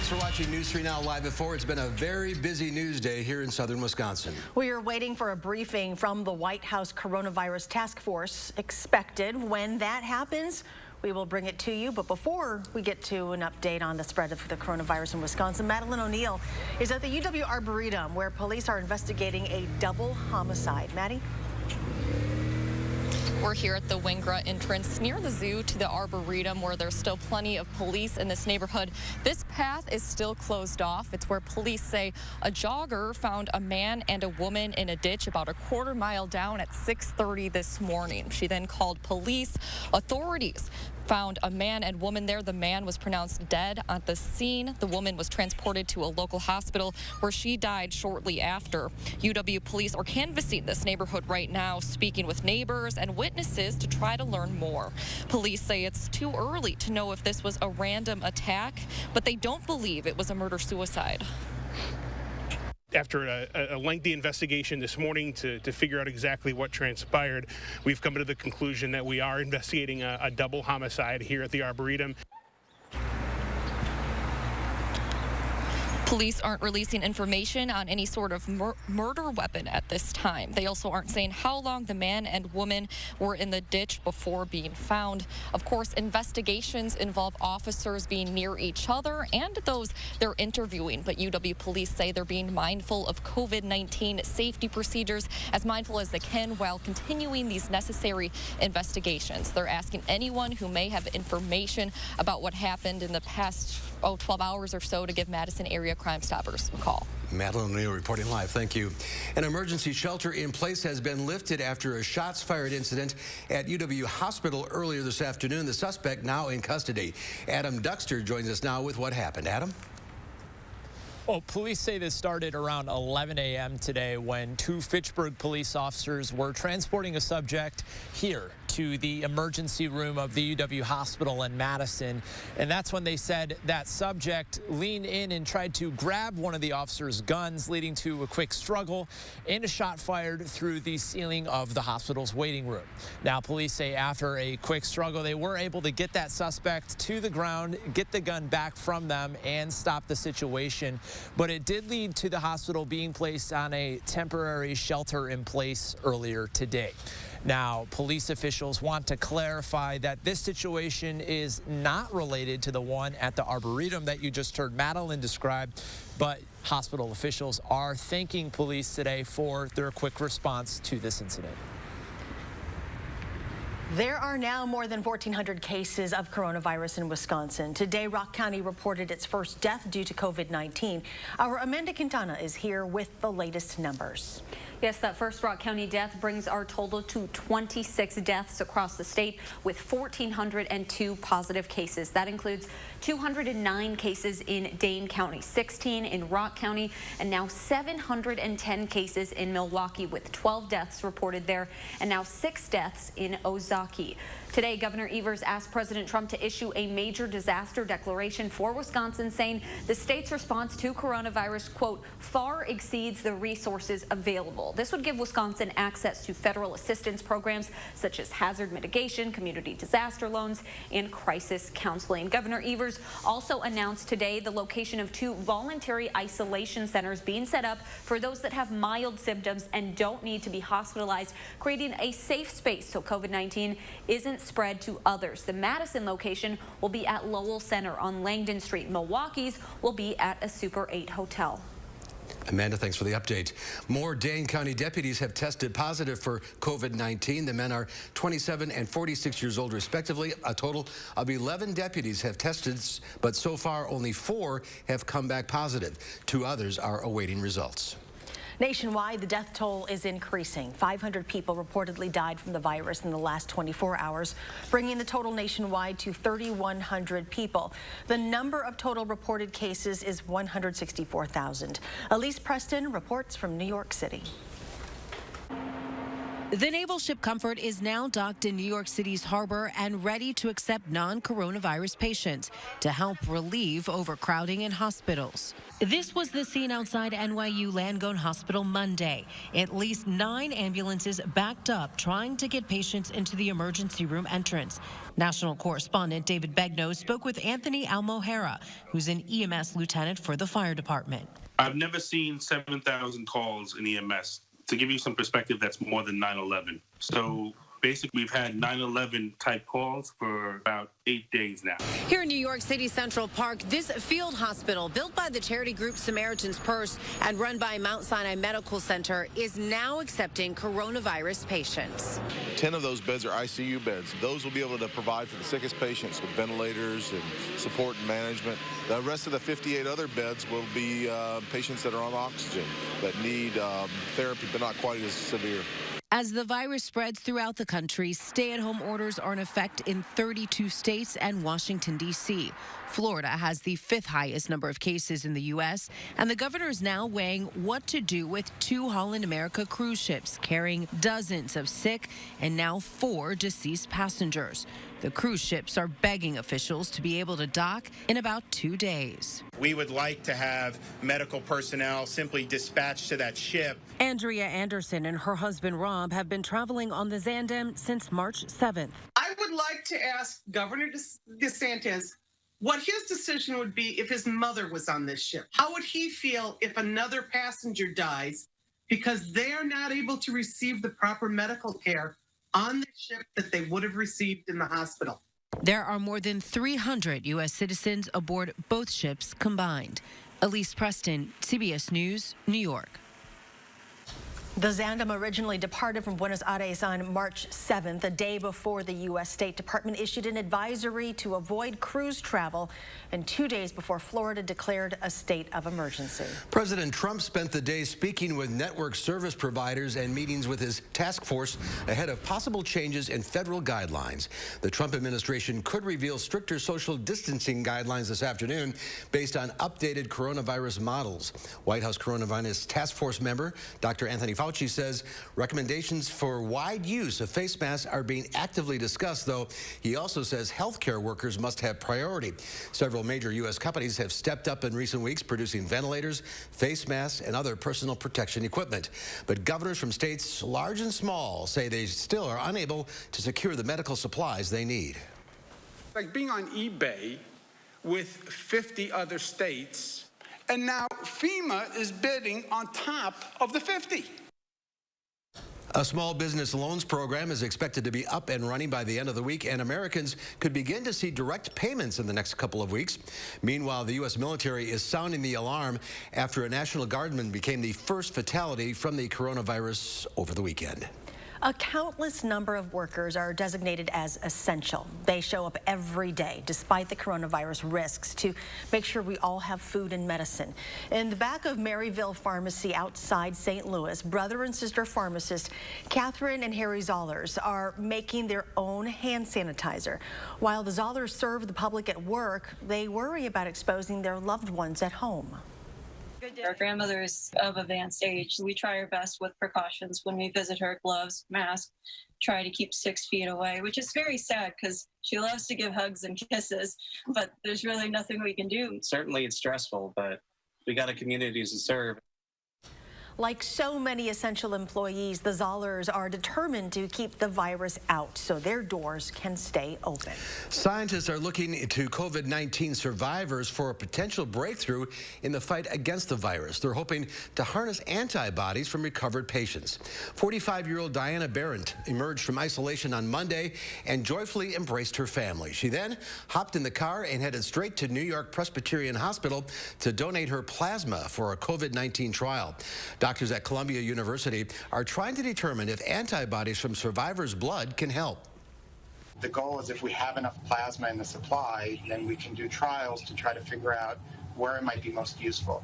Thanks for watching News 3 Now Live at 4. It's been a very busy news day here in southern Wisconsin. We are waiting for a briefing from the White House Coronavirus Task Force. Expected. When that happens, we will bring it to you. But before we get to an update on the spread of the coronavirus in Wisconsin, Madeline O'Neill is at the UW Arboretum, where police are investigating a double homicide. Maddie? We're here at the Wingra entrance near the zoo to the Arboretum, where there's still plenty of police in this neighborhood. This path is still closed off. It's where police say a jogger found a man and a woman in a ditch about a quarter mile down at 6:30 this morning. She then called police. Authorities found a man and woman there. The man was pronounced dead at the scene. The woman was transported to a local hospital where she died shortly after. UW police are canvassing this neighborhood right now, speaking with neighbors and witnesses to try to learn more. Police say it's too early to know if this was a random attack, but they don't believe it was a murder-suicide. After a lengthy investigation this morning to figure out exactly what transpired, we've come to the conclusion that we are investigating a double homicide here at the Arboretum. Police aren't releasing information on any sort of murder weapon at this time. They also aren't saying how long the man and woman were in the ditch before being found. Of course, investigations involve officers being near each other and those they're interviewing, but UW police say they're being mindful of COVID-19 safety procedures, as mindful as they can while continuing these necessary investigations. They're asking anyone who may have information about what happened in the past 12 hours or so to give Madison area Crime Stoppers a call. Madeline O'Neill reporting live. Thank you. An emergency shelter in place has been lifted after a shots fired incident at UW Hospital earlier this afternoon. The suspect now in custody. Adam Duxter joins us now with what happened. Adam? Well, police say this started around 11 a.m. today when two Fitchburg police officers were transporting a subject here to the emergency room of the UW Hospital in Madison. And that's when they said that subject leaned in and tried to grab one of the officers' guns, leading to a quick struggle and a shot fired through the ceiling of the hospital's waiting room. Now, police say after a quick struggle, they were able to get that suspect to the ground, get the gun back from them, and stop the situation. But it did lead to the hospital being placed on a temporary shelter in place earlier today. Now, police officials want to clarify that this situation is not related to the one at the Arboretum that you just heard Madeline describe, but hospital officials are thanking police today for their quick response to this incident. There are now more than 1,400 cases of coronavirus in Wisconsin. Today, Rock County reported its first death due to COVID-19. Our Amanda Quintana is here with the latest numbers. Yes, that first Rock County death brings our total to 26 deaths across the state, with 1,402 positive cases. That includes 209 cases in Dane County, 16 in Rock County, and now 710 cases in Milwaukee, with 12 deaths reported there, and now 6 deaths in Ozaukee. Today, Governor Evers asked President Trump to issue a major disaster declaration for Wisconsin, saying the state's response to coronavirus, quote, far exceeds the resources available. This would give Wisconsin access to federal assistance programs such as hazard mitigation, community disaster loans, and crisis counseling. Governor Evers also announced today the location of 2 voluntary isolation centers being set up for those that have mild symptoms and don't need to be hospitalized, creating a safe space so COVID-19 isn't spread to others. The Madison location will be at Lowell Center on Langdon Street. Milwaukee's will be at a Super 8 hotel. Amanda, thanks for the update. More Dane County deputies have tested positive for COVID-19. The men are 27 and 46 years old, respectively. A total of 11 deputies have tested, but so far only 4 have come back positive. 2 others are awaiting results. Nationwide, the death toll is increasing. 500 people reportedly died from the virus in the last 24 hours, bringing the total nationwide to 3,100 people. The number of total reported cases is 164,000. Elise Preston reports from New York City. The naval ship Comfort is now docked in New York City's harbor and ready to accept non-coronavirus patients to help relieve overcrowding in hospitals. This was the scene outside NYU Langone Hospital Monday. At least 9 ambulances backed up trying to get patients into the emergency room entrance. National correspondent David Begnaud spoke with Anthony Almohera, who's an EMS lieutenant for the fire department. I've never seen 7,000 calls in EMS. To give you some perspective, that's more than 9/11. So basically, we've had 9/11 type calls for about 8 days now. Here in New York City Central Park, this field hospital, built by the charity group Samaritan's Purse and run by Mount Sinai Medical Center, is now accepting coronavirus patients. 10 of those beds are ICU beds. Those will be able to provide for the sickest patients with ventilators and support and management. The rest of the 58 other beds will be patients that are on oxygen that need therapy, but not quite as severe. As the virus spreads throughout the country, stay-at-home orders are in effect in 32 states and Washington, D.C. Florida has the 5th highest number of cases in the U.S., and the governor is now weighing what to do with 2 Holland America cruise ships carrying dozens of sick and now 4 deceased passengers. The cruise ships are begging officials to be able to dock in about 2 days. We would like to have medical personnel simply dispatched to that ship. Andrea Anderson and her husband Rob have been traveling on the Zandam since March 7th. I would like to ask Governor DeSantis what his decision would be if his mother was on this ship. How would he feel if another passenger dies because they are not able to receive the proper medical care on the ship that they would have received in the hospital? There are more than 300 U.S. citizens aboard both ships combined. Elise Preston, CBS News, New York. The Zandam originally departed from Buenos Aires on March 7th, a day before the U.S. State Department issued an advisory to avoid cruise travel, and 2 days before Florida declared a state of emergency. President Trump spent the day speaking with network service providers and meetings with his task force ahead of possible changes in federal guidelines. The Trump administration could reveal stricter social distancing guidelines this afternoon based on updated coronavirus models. White House Coronavirus Task Force member Dr. Anthony Fauci says recommendations for wide use of face masks are being actively discussed, though he also says healthcare workers must have priority. Several major U.S. companies have stepped up in recent weeks producing ventilators, face masks, and other personal protection equipment. But governors from states large and small say they still are unable to secure the medical supplies they need. Like being on eBay with 50 other states, and now FEMA is bidding on top of the 50. A small business loans program is expected to be up and running by the end of the week, and Americans could begin to see direct payments in the next couple of weeks. Meanwhile, the U.S. military is sounding the alarm after a National Guardsman became the first fatality from the coronavirus over the weekend. A countless number of workers are designated as essential. They show up every day, despite the coronavirus risks, to make sure we all have food and medicine. In the back of Maryville Pharmacy outside St. Louis, brother and sister pharmacist Catherine and Harry Zollers are making their own hand sanitizer. While the Zollers serve the public at work, they worry about exposing their loved ones at home. Our grandmother is of advanced age. We try our best with precautions when we visit her: gloves, mask, try to keep 6 feet away, which is very sad because she loves to give hugs and kisses, but there's really nothing we can do. Certainly it's stressful, but we got a community to serve. Like so many essential employees, the Zollers are determined to keep the virus out so their doors can stay open. Scientists are looking into COVID-19 survivors for a potential breakthrough in the fight against the virus. They're hoping to harness antibodies from recovered patients. 45-year-old Diana Barrett emerged from isolation on Monday and joyfully embraced her family. She then hopped in the car and headed straight to New York Presbyterian Hospital to donate her plasma for a COVID-19 trial. Doctors at Columbia University are trying to determine if antibodies from survivors' blood can help. The goal is if we have enough plasma in the supply, then we can do trials to try to figure out where it might be most useful.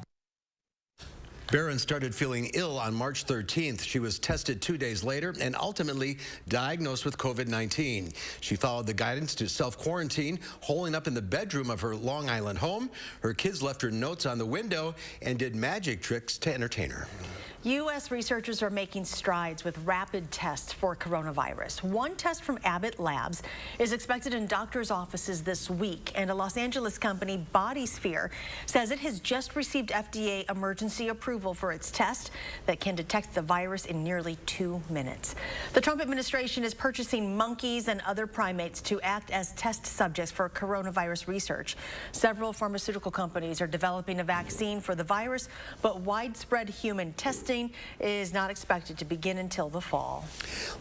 Barron started feeling ill on March 13th. She was tested 2 days later and ultimately diagnosed with COVID-19. She followed the guidance to self-quarantine, holing up in the bedroom of her Long Island home. Her kids left her notes on the window and did magic tricks to entertain her. U.S. researchers are making strides with rapid tests for coronavirus. One test from Abbott Labs is expected in doctors' offices this week, and a Los Angeles company, BodySphere, says it has just received FDA emergency approval for its test that can detect the virus in nearly 2 minutes. The Trump administration is purchasing monkeys and other primates to act as test subjects for coronavirus research. Several pharmaceutical companies are developing a vaccine for the virus, but widespread human testing is not expected to begin until the fall.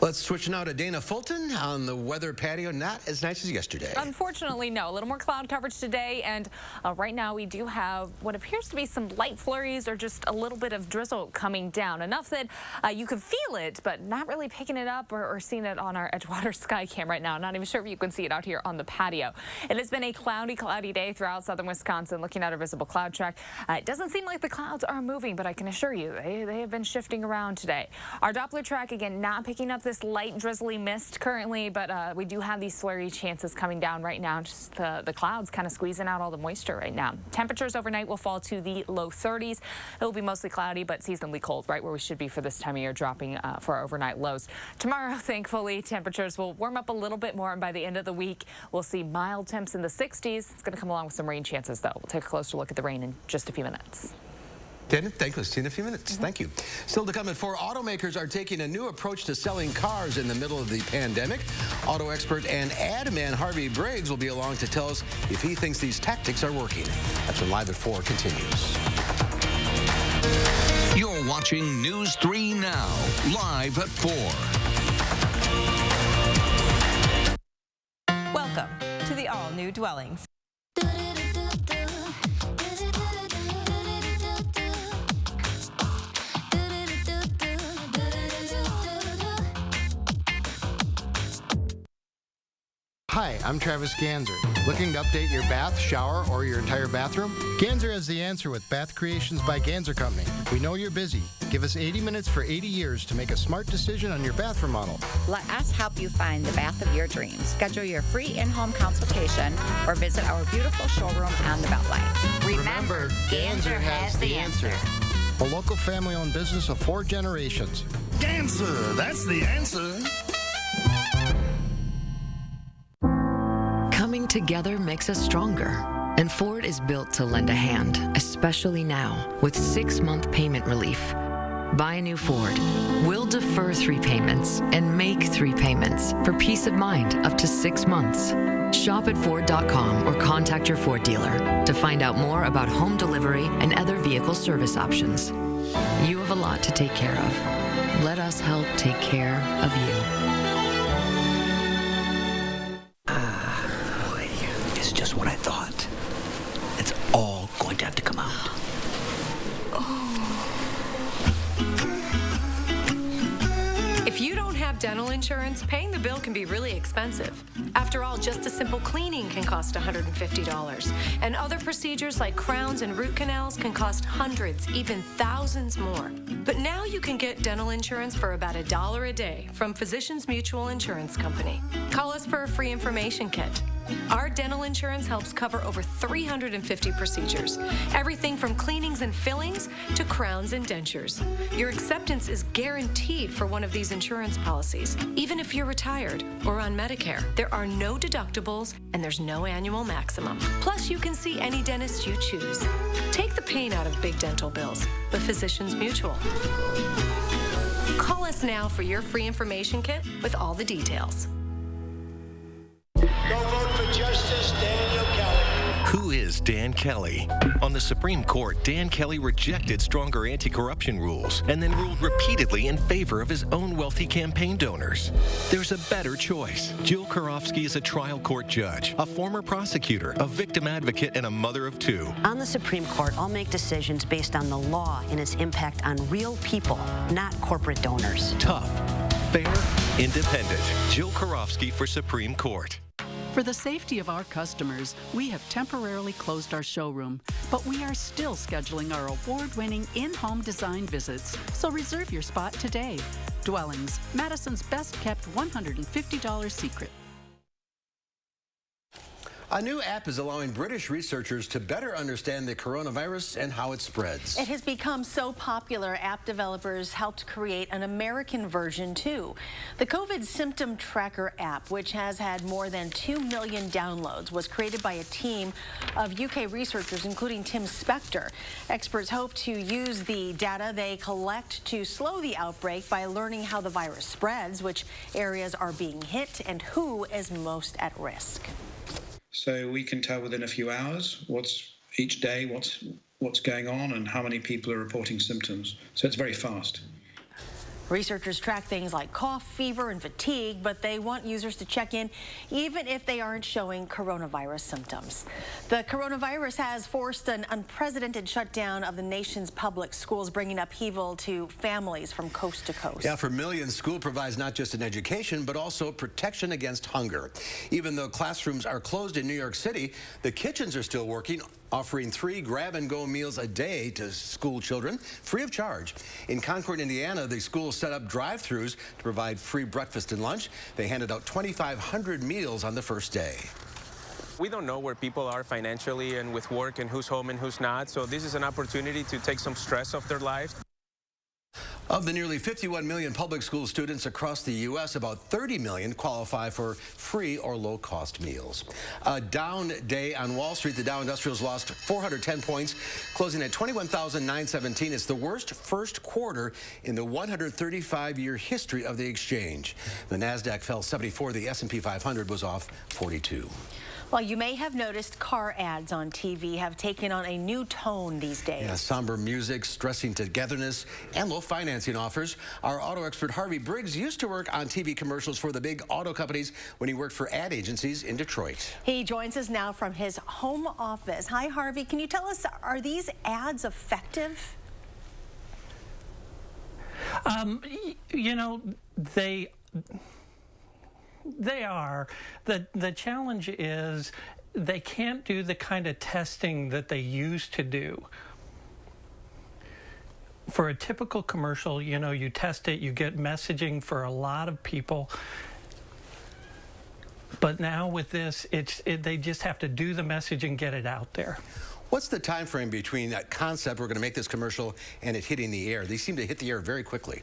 Let's switch now to Dana Fulton on the weather patio. Not as nice as yesterday. Unfortunately, no. A little more cloud coverage today, and right now we do have what appears to be some light flurries or just a little bit of drizzle coming down. Enough that you can feel it, but not really picking it up or seeing it on our Edgewater sky cam right now. Not even sure if you can see it out here on the patio. It has been a cloudy day throughout southern Wisconsin. Looking at our visible cloud track, it doesn't seem like the clouds are moving, but I can assure you they have been shifting around today. Our Doppler track, again, not picking up this light drizzly mist currently, but we do have these flurry chances coming down right now. Just the clouds kind of squeezing out all the moisture right now. Temperatures overnight will fall to the low 30s. It will be mostly cloudy, but seasonally cold, right where we should be for this time of year, dropping for our overnight lows. Tomorrow, thankfully, temperatures will warm up a little bit more, and by the end of the week, we'll see mild temps in the 60s. It's going to come along with some rain chances, though. We'll take a closer look at the rain in just a few minutes. Dana, thank you. See you in a few minutes. Thank you. Still to come at 4, automakers are taking a new approach to selling cars in the middle of the pandemic. Auto expert and ad man Harvey Briggs will be along to tell us if he thinks these tactics are working. That's when Live at 4 continues. You're watching News 3 Now, live at 4. Welcome to the all-new Dwellings. Hi, I'm Travis Ganser. Looking to update your bath, shower, or your entire bathroom? Ganser has the answer with Bath Creations by Ganser Company. We know you're busy. Give us 80 minutes for 80 years to make a smart decision on your bath remodel. Let us help you find the bath of your dreams. Schedule your free in-home consultation or visit our beautiful showroom on the Beltline. Remember, Ganser has the answer. A local family-owned business of 4 generations. Ganser, that's the answer. Coming together makes us stronger, and Ford is built to lend a hand, especially now, with 6-month payment relief. Buy a new Ford. We'll defer 3 payments and make 3 payments for peace of mind up to 6 months. Shop at Ford.com or contact your Ford dealer to find out more about home delivery and other vehicle service options. You have a lot to take care of. Let us help take care of you. It's just what I thought. It's all going to have to come out. If you don't have dental insurance, paying the bill can be really expensive. After all, just a simple cleaning can cost $150. And other procedures like crowns and root canals can cost hundreds, even thousands more. But now you can get dental insurance for about $1 a day from Physicians Mutual Insurance Company. Call us for a free information kit. Our dental insurance helps cover over 350 procedures, everything from cleanings and fillings to crowns and dentures. Your acceptance is guaranteed for one of these insurance policies, even if you're retired or on Medicare. There are no deductibles and there's no annual maximum. Plus, you can see any dentist you choose. Take the pain out of big dental bills with Physicians Mutual. Call us now for your free information kit with all the details. Go vote for Justice Daniel Kelly. Who is Dan Kelly? On the Supreme Court, Dan Kelly rejected stronger anti-corruption rules and then ruled repeatedly in favor of his own wealthy campaign donors. There's a better choice. Jill Karofsky is a trial court judge, a former prosecutor, a victim advocate, and a mother of 2. On the Supreme Court, I'll make decisions based on the law and its impact on real people, not corporate donors. Tough, fair, independent. Jill Karofsky for Supreme Court. For the safety of our customers, we have temporarily closed our showroom, but we are still scheduling our award-winning in-home design visits, so reserve your spot today. Dwellings, Madison's best-kept $150 secret. A new app is allowing British researchers to better understand the coronavirus and how it spreads. It has become so popular, app developers helped create an American version too. The COVID Symptom Tracker app, which has had more than 2 million downloads, was created by a team of UK researchers, including Tim Spector. Experts hope to use the data they collect to slow the outbreak by learning how the virus spreads, which areas are being hit, and who is most at risk. So we can tell within a few hours each day what's going on and how many people are reporting symptoms. So it's very fast. Researchers track things like cough, fever, and fatigue, but they want users to check in even if they aren't showing coronavirus symptoms. The coronavirus has forced an unprecedented shutdown of the nation's public schools, bringing upheaval to families from coast to coast. Yeah, for millions, school provides not just an education, but also protection against hunger. Even though classrooms are closed in New York City, the kitchens are still working, offering 3 grab-and-go meals a day to school children, free of charge. In Concord, Indiana, the school set up drive-thrus to provide free breakfast and lunch. They handed out 2,500 meals on the first day. We don't know where people are financially and with work and who's home and who's not, so this is an opportunity to take some stress off their lives. Of the nearly 51 million public school students across the U.S., about 30 million qualify for free or low-cost meals. A down day on Wall Street. The Dow Industrials lost 410 points, closing at 21,917. It's the worst first quarter in the 135-year history of the exchange. The Nasdaq fell 74. The S&P 500 was off 42. Well, you may have noticed car ads on TV have taken on a new tone these days. Yeah, somber music, stressing togetherness, and low financing offers. Our auto expert Harvey Briggs used to work on TV commercials for the big auto companies when he worked for ad agencies in Detroit. He joins us now from his home office. Hi, Harvey. Can you tell us, are these ads effective? You know, they are. The challenge is they can't do the kind of testing that they used to do. For a typical commercial, you know, you test it, you get messaging for a lot of people. But now with this, they just have to do the message and get it out there. What's the time frame between that concept, we're going to make this commercial, and it hitting the air? They seem to hit the air very quickly.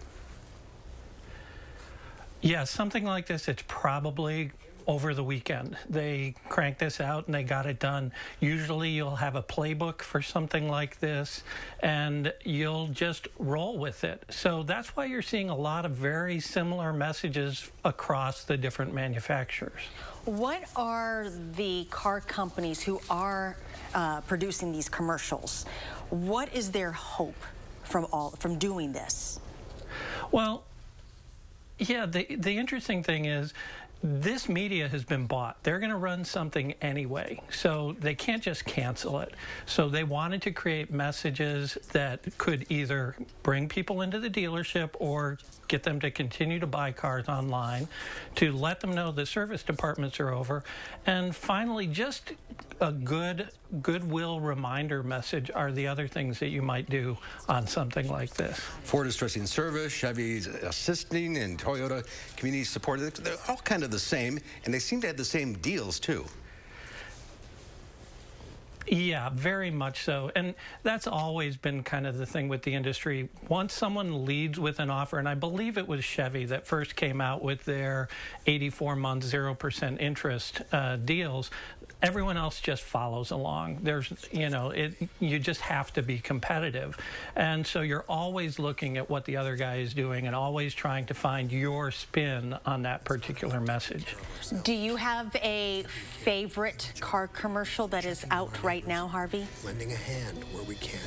Yeah, something like this, it's probably over the weekend. They cranked this out and they got it done. Usually you'll have a playbook for something like this and you'll just roll with it. So that's why you're seeing a lot of very similar messages across the different manufacturers. What are the car companies who are producing these commercials? What is their hope from doing this? Well, yeah, the interesting thing is this media has been bought. They're going to run something anyway, so they can't just cancel it. So they wanted to create messages that could either bring people into the dealership or get them to continue to buy cars online, to let them know the service departments are over, and finally just a goodwill reminder message are the other things that you might do on something like this. Ford is stressing service, Chevy's assisting, and Toyota community support. They're all kind of the same, and they seem to have the same deals too. Yeah, very much so. And that's always been kind of the thing with the industry. Once someone leads with an offer, and I believe it was Chevy that first came out with their 84-month 0% interest deals, everyone else just follows along. There's, you know, you just have to be competitive. And so you're always looking at what the other guy is doing and always trying to find your spin on that particular message. Do you have a favorite car commercial that is out right now, Harvey? Lending a hand where we can.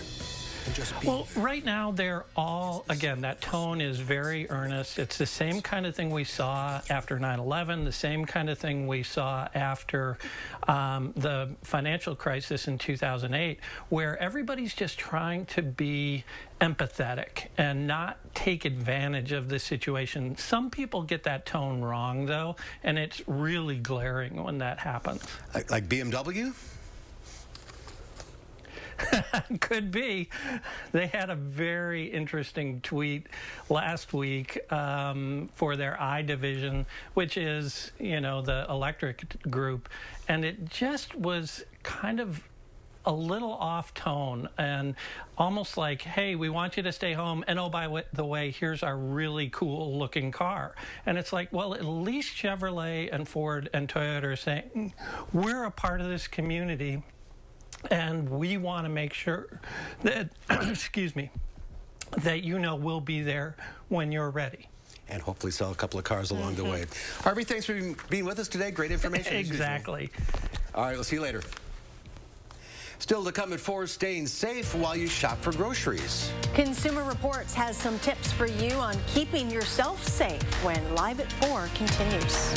Well, right now they're all, again, that tone is very earnest. It's the same kind of thing we saw after 9/11, the same kind of thing we saw after the financial crisis in 2008, where everybody's just trying to be empathetic and not take advantage of the situation. Some people get that tone wrong, though, and it's really glaring when that happens. Like BMW? Could be. They had a very interesting tweet last week for their I division, which is, you know, the electric group, and it just was kind of a little off tone and almost like, hey, we want you to stay home, and oh, by the way, here's our really cool looking car. And it's like, well, at least Chevrolet and Ford and Toyota are saying, we're a part of this community and we want to make sure that, excuse me, that you know we'll be there when you're ready. And hopefully sell a couple of cars along the way. Harvey, thanks for being with us today. Great information. Exactly. All right, we'll see you later. Still to come at 4, staying safe while you shop for groceries. Consumer Reports has some tips for you on keeping yourself safe when Live at 4 continues.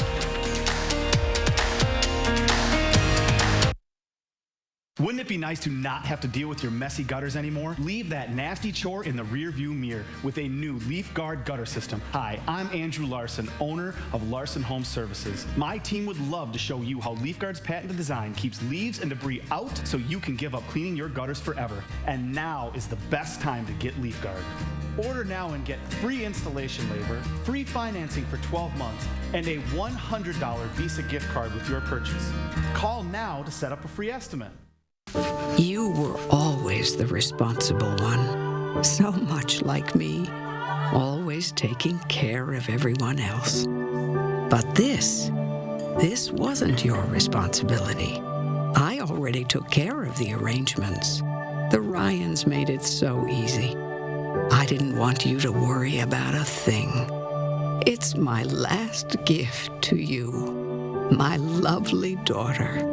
Wouldn't it be nice to not have to deal with your messy gutters anymore? Leave that nasty chore in the rearview mirror with a new Leaf Guard gutter system. Hi, I'm Andrew Larson, owner of Larson Home Services. My team would love to show you how Leaf Guard's patented design keeps leaves and debris out so you can give up cleaning your gutters forever. And now is the best time to get Leaf Guard. Order now and get free installation labor, free financing for 12 months, and a $100 Visa gift card with your purchase. Call now to set up a free estimate. You were always the responsible one, so much like me, always taking care of everyone else. But this wasn't your responsibility. I already took care of the arrangements. The Ryans made it so easy. I didn't want you to worry about a thing. It's my last gift to you, my lovely daughter.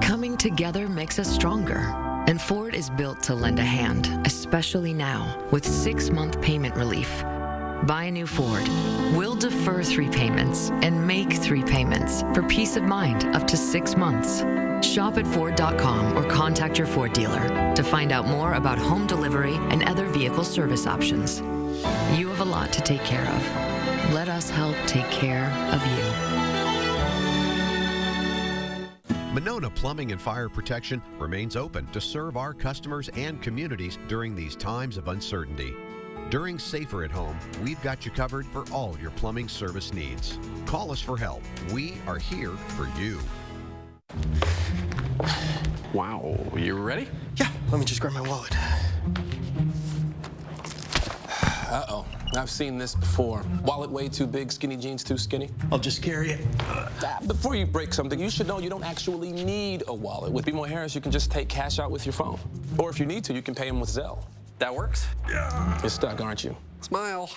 Coming together makes us stronger, and Ford is built to lend a hand, especially now, with 6-month payment relief. Buy a new Ford. We'll defer 3 payments and make 3 payments for peace of mind up to 6 months. Shop at Ford.com or contact your Ford dealer to find out more about home delivery and other vehicle service options. You have a lot to take care of. Let us help take care of you. Monona Plumbing and Fire Protection remains open to serve our customers and communities during these times of uncertainty. During Safer at Home, we've got you covered for all your plumbing service needs. Call us for help. We are here for you. Wow, you ready? Yeah, let me just grab my wallet. Uh-oh, I've seen this before. Wallet way too big, skinny jeans too skinny. I'll just carry it. Before you break something, you should know you don't actually need a wallet. With BMO Harris, you can just take cash out with your phone. Or if you need to, you can pay them with Zelle. That works? Yeah. You're stuck, aren't you? Smile.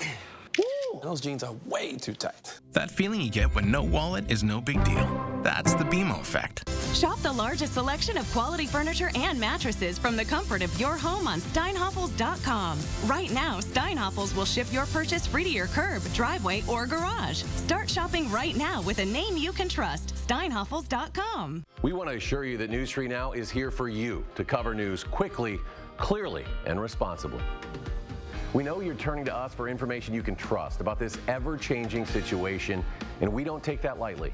Woo! Those jeans are way too tight. That feeling you get when no wallet is no big deal. That's the BMO effect. Shop the largest selection of quality furniture and mattresses from the comfort of your home on steinhoffels.com. Right now, Steinhoffels will ship your purchase free to your curb, driveway, or garage. Start shopping right now with a name you can trust. Steinhoffels.com. We want to assure you that News 3 Now is here for you to cover news quickly, clearly, and responsibly. We know you're turning to us for information you can trust about this ever-changing situation, and we don't take that lightly.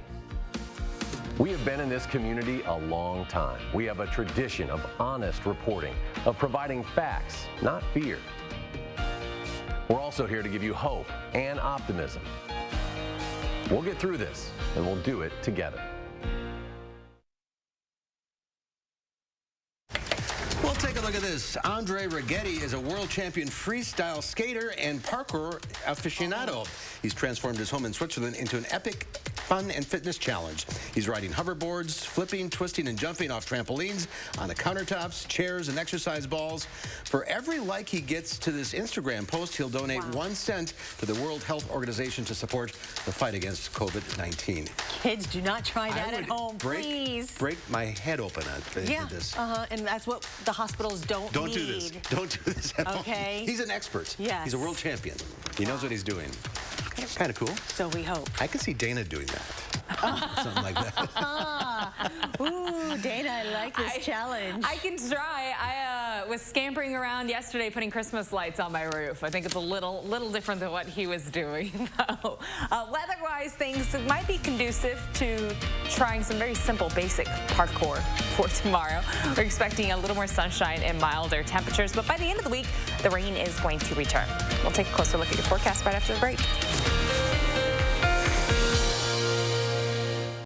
We have been in this community a long time. We have a tradition of honest reporting, of providing facts, not fear. We're also here to give you hope and optimism. We'll get through this, and we'll do it together. Well, take a look at this. Andre Righetti is a world champion freestyle skater and parkour aficionado. He's transformed his home in Switzerland into an epic fun and fitness challenge. He's riding hoverboards, flipping, twisting, and jumping off trampolines, on the countertops, chairs, and exercise balls. For every like he gets to this Instagram post, he'll donate 1 cent to the World Health Organization to support the fight against COVID-19. Kids, do not try that at home, please. Break my head open at this. And that's what the hospitals don't need. Do this. Don't do this at home. He's an expert. Yes. He's a world champion. He knows what he's doing. Kind of cool. So we hope. I could see Dana doing that. Something like that. Ooh, Dana, I like this challenge. I can try. was scampering around yesterday putting Christmas lights on my roof. I think it's a little different than what he was doing, though. Weather-wise, things might be conducive to trying some very simple, basic parkour for tomorrow. We're expecting a little more sunshine and milder temperatures, but by the end of the week, the rain is going to return. We'll take a closer look at your forecast right after the break.